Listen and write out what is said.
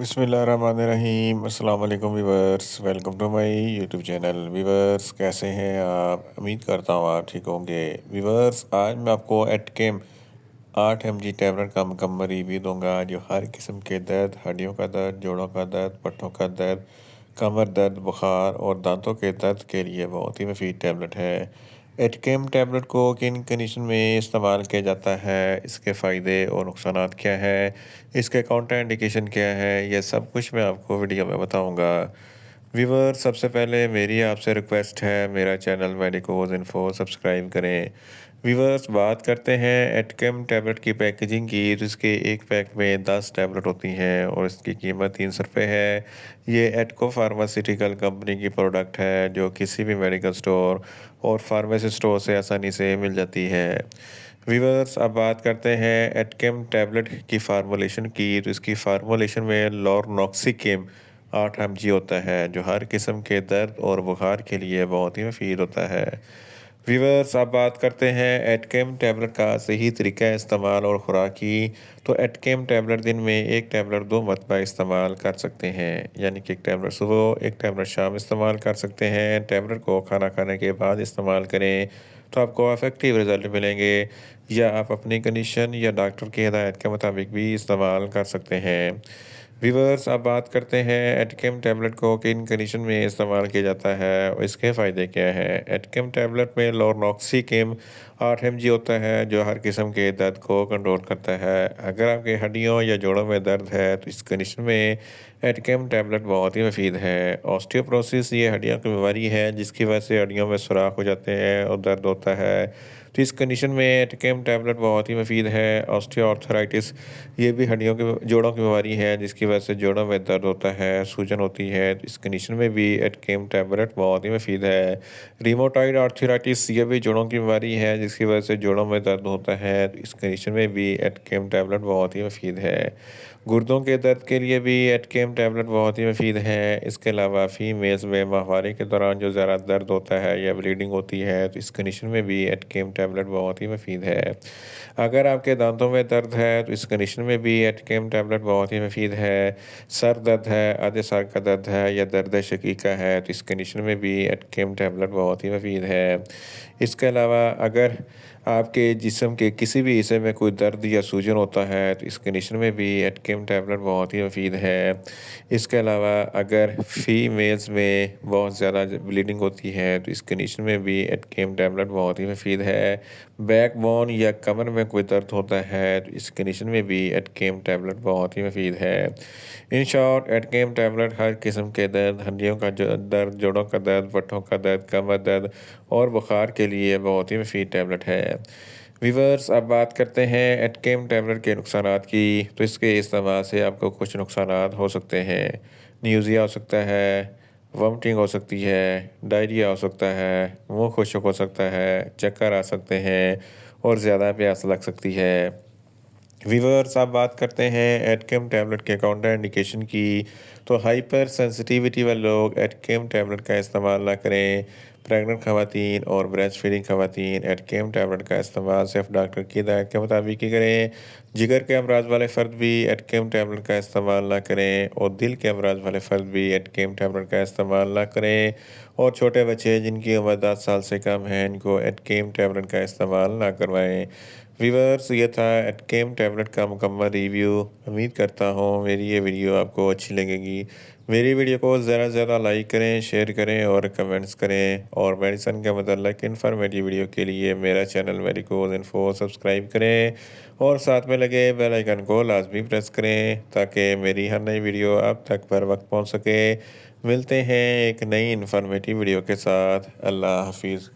بسم اللہ الرحمن الرحیم۔ السلام علیکم viewers, welcome to my YouTube channel. Viewers کیسے ہیں آپ؟ امید کرتا ہوں آپ ٹھیک ہوں گے۔ ویورس آج میں آپ کو ایٹکیم 8 mg ٹیبلٹ کا مکمل ریویو دوں گا، جو ہر قسم کے درد، ہڈیوں کا درد، جوڑوں کا درد، پٹھوں کا درد، کمر درد، بخار اور دانتوں کے درد کے لیے بہت ہی مفید ٹیبلٹ ہے۔ ایٹکیم ٹیبلٹ کو کن کنڈیشن میں استعمال کیا جاتا ہے، اس کے فائدے اور نقصانات کیا ہیں، اس کے کاؤنٹر انڈیکیشن کیا ہے، یہ سب کچھ میں آپ کو ویڈیو میں بتاؤں گا۔ ویور سب سے پہلے میری آپ سے ریکویسٹ ہے، میرا چینل میڈیکوز انفو سبسکرائب کریں۔ ویورس بات کرتے ہیں ایٹکیم ٹیبلٹ کی پیکیجنگ کی، تو اس کے ایک پیک میں 10 ٹیبلٹ ہوتی ہیں اور اس کی قیمت 300 روپے ہے۔ یہ ایٹکو فارماسیوٹیکل کمپنی کی پروڈکٹ ہے، جو کسی بھی میڈیکل سٹور اور فارمیسی سٹور سے آسانی سے مل جاتی ہے۔ ویورس اب بات کرتے ہیں ایٹکیم ٹیبلٹ کی فارمولیشن کی، تو اس کی فارمولیشن میں لورنوکسیکیم 8 mg ہوتا ہے، جو ہر قسم کے درد اور بخار کے لیے بہت ہی مفید ہوتا ہے۔ ویورس اب بات کرتے ہیں ایٹکیم ٹیبلٹ کا صحیح طریقہ استعمال اور خوراک کی، تو ایٹکیم ٹیبلٹ دن میں ایک ٹیبلٹ 2 مرتبہ استعمال کر سکتے ہیں، یعنی کہ ایک ٹیبلٹ صبح ایک ٹیبلٹ شام استعمال کر سکتے ہیں۔ ٹیبلٹ کو کھانا کھانے کے بعد استعمال کریں تو آپ کو افیکٹیو رزلٹ ملیں گے، یا آپ اپنی کنڈیشن یا ڈاکٹر کی ہدایت کے مطابق بھی استعمال کر سکتے ہیں۔ ویورس اب بات کرتے ہیں ایٹکیم ٹیبلٹ کو کن کنڈیشن میں استعمال کیا جاتا ہے اور اس کے فائدے کیا ہیں۔ ایٹکیم ٹیبلٹ میں لورنوکسیکیم 8 mg ہوتا ہے، جو ہر قسم کے درد کو کنٹرول کرتا ہے۔ اگر آپ کے ہڈیوں یا جوڑوں میں درد ہے تو اس کنڈیشن میں ایٹکیم ٹیبلٹ بہت ہی مفید ہے۔ آسٹیوپروسس یہ ہڈیوں کی بیماری ہے، جس کی وجہ سے ہڈیوں میں سوراخ ہو جاتے ہیں اور درد ہوتا ہے، تو اس کنڈیشن میں ایٹکیم ٹیبلٹ بہت ہی مفید ہے۔ آسٹیو آرتھرائٹس یہ بھی ہڈیوں کی جوڑوں کی بیماری ہے، جس کی وجہ سے جوڑوں میں درد ہوتا ہے، سوجن ہوتی ہے، تو اس کنڈیشن میں بھی ایٹکیم ٹیبلٹ بہت ہی مفید ہے۔ ریموٹائڈ آرتھرائٹس یہ بھی جوڑوں کی بیماری ہے، جس کی وجہ سے جوڑوں میں درد ہوتا ہے، تو اس کنڈیشن میں بھی ایٹکیم ٹیبلٹ بہت ہی مفید ہے۔ گردوں کے درد کے لیے بھی ایٹکیم ٹیبلٹ بہت ہی مفید ہے۔ اس کے علاوہ فیمیلز میں ماہواری کے دوران جو زیادہ درد ہوتا ہے یا بلیڈنگ ہوتی ہے، تو اس کنڈیشن میں بھی ایٹکیم ٹیبلٹ بہت ہی مفید ہے۔ اگر آپ کے دانتوں میں درد ہے تو اس کنڈیشن میں بھی ایٹکیم ٹیبلٹ بہت ہی مفید ہے۔ سر درد ہے، آدھے سر کا درد ہے یا درد شقیقہ ہے، تو اس کنڈیشن میں بھی ایٹکیم ٹیبلٹ بہت ہی مفید ہے۔ اس کے علاوہ اگر آپ کے جسم کے کسی بھی حصے میں کوئی درد یا سوجن ہوتا ہے، تو اس کنڈیشن میں بھی ایٹکیم ٹیبلٹ بہت ہی مفید ہے۔ اس کے علاوہ اگر فیمیلز میں بہت زیادہ بلیڈنگ ہوتی ہے، تو اس کنڈیشن میں بھی ایٹکیم ٹیبلٹ بہت ہی مفید ہے۔ بیک بون یا کمر میں کوئی درد ہوتا ہے، تو اس کنڈیشن میں بھی ایٹکیم ٹیبلٹ بہت ہی مفید ہے۔ ان شارٹ ایٹکیم ٹیبلٹ ہر قسم کے درد، ہڈیوں کا درد، جوڑوں کا درد، پٹھوں کا درد، کمر درد اور بخار کے لیے بہت ہی مفید ٹیبلٹ ہے۔ ویورس اب بات کرتے ہیں ایٹکیم ٹیبلٹ کے نقصانات کی، تو اس کے استعمال سے آپ کو کچھ نقصانات ہو سکتے ہیں۔ نیوزیا ہو سکتا ہے، وامٹنگ ہو سکتی ہے، ڈائریا ہو سکتا ہے، منہ خشک ہو سکتا ہے، چکر آ سکتے ہیں اور زیادہ پیاس لگ سکتی ہے۔ ویورس آپ بات کرتے ہیں ایٹکیم ٹیبلٹ کے کاؤنٹر انڈیکیشن کی، تو ہائپر سینسٹیویٹی والے لوگ ایٹکیم ٹیبلٹ کا استعمال نہ کریں۔ پریگننٹ خواتین اور بریسٹ فیڈنگ خواتین ایٹکیم ٹیبلٹ کا استعمال صرف ڈاکٹر کی ہدایت کے مطابق ہی کریں۔ جگر کے امراض والے فرد بھی ایٹکیم ٹیبلٹ کا استعمال نہ کریں، اور دل کے امراض والے فرد بھی ایٹکیم ٹیبلٹ کا استعمال نہ کریں، اور چھوٹے بچے جن کی عمر 10 سال سے کم ہے، ان کو ایٹکیم ٹیبلٹ کا استعمال نہ کروائیں۔ ویورس یہ تھا ایٹکیم ٹیبلٹ کا مکمل ریویو۔ امید کرتا ہوں میری یہ ویڈیو آپ کو اچھی لگے گی۔ میری ویڈیو کو زیادہ سے زیادہ لائک کریں، شیئر کریں اور کمنٹس کریں، اور میڈیسن کے متعلق انفارمیٹیو ویڈیو کے لیے میرا چینل میڈیکوز انفو سبسکرائب کریں، اور ساتھ میں لگے بیل آئیکن کو لازمی پریس کریں، تاکہ میری ہر نئی ویڈیو آپ تک پر وقت پہنچ سکے۔ ملتے ہیں ایک نئی انفارمیٹیو ویڈیو کے ساتھ۔ اللہ حافظ۔